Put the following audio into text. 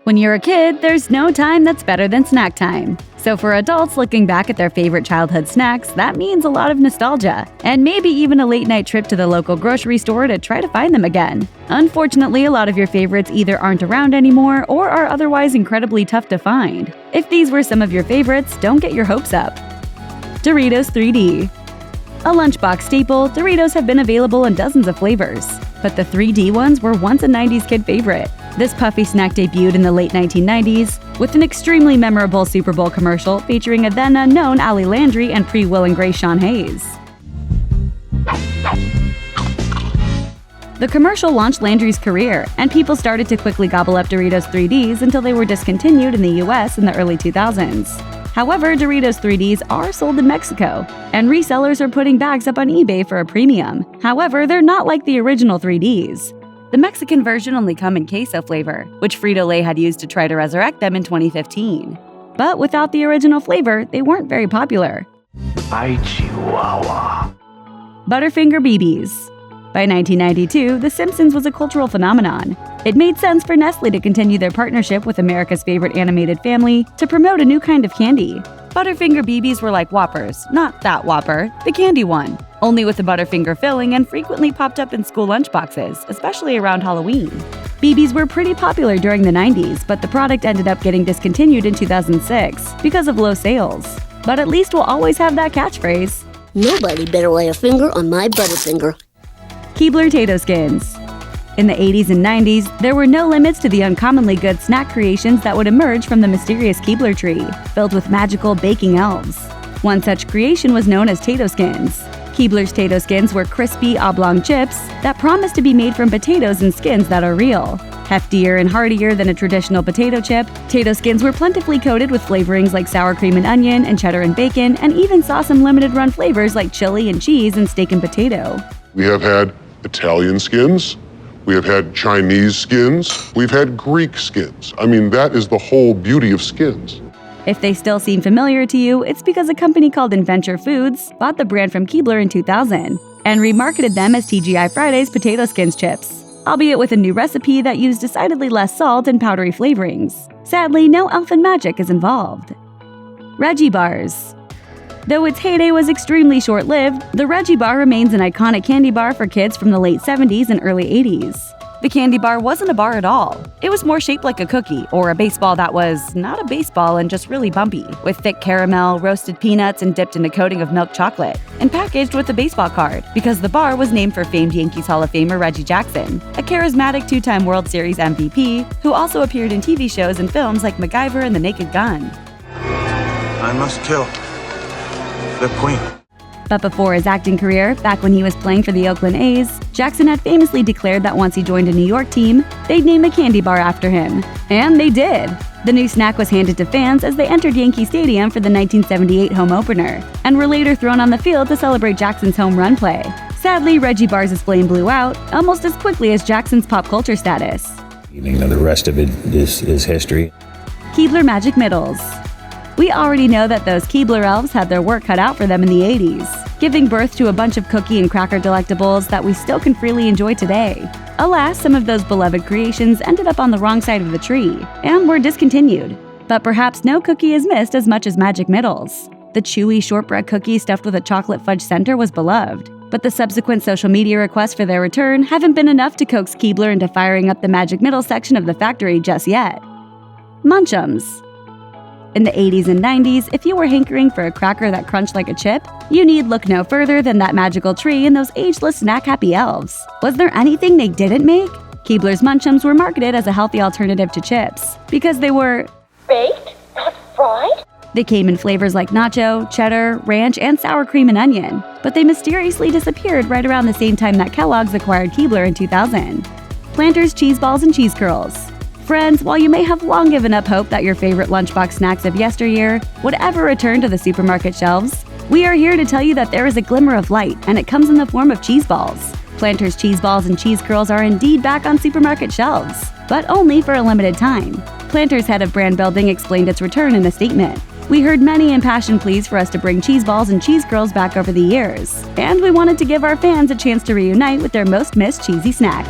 When you're a kid, there's no time that's better than snack time. So for adults looking back at their favorite childhood snacks, that means a lot of nostalgia, and maybe even a late-night trip to the local grocery store to try to find them again. Unfortunately, a lot of your favorites either aren't around anymore or are otherwise incredibly tough to find. If these were some of your favorites, don't get your hopes up. Doritos 3D. A lunchbox staple, Doritos have been available in dozens of flavors, but the 3D ones were once a 90s kid favorite. This puffy snack debuted in the late 1990s with an extremely memorable Super Bowl commercial featuring a then-unknown Ali Landry and pre-Will and Grace Sean Hayes. The commercial launched Landry's career, and people started to quickly gobble up Doritos 3Ds until they were discontinued in the US in the early 2000s. However, Doritos 3Ds are sold in Mexico, and resellers are putting bags up on eBay for a premium. However, they're not like the original 3Ds. The Mexican version only come in queso flavor, which Frito-Lay had used to try to resurrect them in 2015. But without the original flavor, they weren't very popular. Ay, Chihuahua. Butterfinger BBs. By 1992, The Simpsons was a cultural phenomenon. It made sense for Nestle to continue their partnership with America's favorite animated family to promote a new kind of candy. Butterfinger BBs were like Whoppers, not that Whopper, the candy one, only with the Butterfinger filling and frequently popped up in school lunchboxes, especially around Halloween. BBs were pretty popular during the 90s, but the product ended up getting discontinued in 2006 because of low sales. But at least we'll always have that catchphrase. Nobody better lay a finger on my Butterfinger. Keebler Tato skins. In the 80s and 90s, there were no limits to the uncommonly good snack creations that would emerge from the mysterious Keebler tree, filled with magical baking elves. One such creation was known as Tato skins. Keebler's Tato skins were crispy, oblong chips that promised to be made from potatoes and skins that are real. Heftier and heartier than a traditional potato chip, Tato skins were plentifully coated with flavorings like sour cream and onion and cheddar and bacon, and even saw some limited-run flavors like chili and cheese and steak and potato. We have had Italian skins. We have had Chinese skins. We've had Greek skins. I mean, that is the whole beauty of skins. If they still seem familiar to you, it's because a company called Inventure Foods bought the brand from Keebler in 2000 and remarketed them as TGI Fridays potato skins chips, albeit with a new recipe that used decidedly less salt and powdery flavorings. Sadly, no elfin magic is involved. Reggie bars. Though its heyday was extremely short-lived, the Reggie bar remains an iconic candy bar for kids from the late 70s and early 80s. The candy bar wasn't a bar at all. It was more shaped like a cookie or a baseball that was not a baseball and just really bumpy, with thick caramel, roasted peanuts, and dipped in a coating of milk chocolate, and packaged with a baseball card because the bar was named for famed Yankees Hall of Famer Reggie Jackson, a charismatic two-time World Series MVP who also appeared in TV shows and films like MacGyver and The Naked Gun. I must kill the queen. But before his acting career, back when he was playing for the Oakland A's, Jackson had famously declared that once he joined a New York team, they'd name a candy bar after him. And they did! The new snack was handed to fans as they entered Yankee Stadium for the 1978 home opener, and were later thrown on the field to celebrate Jackson's home run play. Sadly, Reggie Bar's flame blew out almost as quickly as Jackson's pop culture status. The rest of it is history. Keebler Magic Middles. We already know that those Keebler elves had their work cut out for them in the 80s, giving birth to a bunch of cookie and cracker delectables that we still can freely enjoy today. Alas, some of those beloved creations ended up on the wrong side of the tree, and were discontinued. But perhaps no cookie is missed as much as Magic Middles. The chewy shortbread cookie stuffed with a chocolate fudge center was beloved, but the subsequent social media requests for their return haven't been enough to coax Keebler into firing up the Magic Middle section of the factory just yet. Munch'ems. In the 80s and 90s, if you were hankering for a cracker that crunched like a chip, you need look no further than that magical tree and those ageless snack-happy elves. Was there anything they didn't make? Keebler's Munch'ems were marketed as a healthy alternative to chips because they were Baked? Not fried? They came in flavors like nacho, cheddar, ranch, and sour cream and onion, but they mysteriously disappeared right around the same time that Kellogg's acquired Keebler in 2000. Planters cheese balls and cheese curls. Friends, while you may have long given up hope that your favorite lunchbox snacks of yesteryear would ever return to the supermarket shelves, we are here to tell you that there is a glimmer of light, and it comes in the form of cheese balls. Planters cheese balls and cheese curls are indeed back on supermarket shelves, but only for a limited time. Planters head of brand building explained its return in a statement. We heard many impassioned pleas for us to bring cheese balls and cheese curls back over the years, and we wanted to give our fans a chance to reunite with their most missed cheesy snack.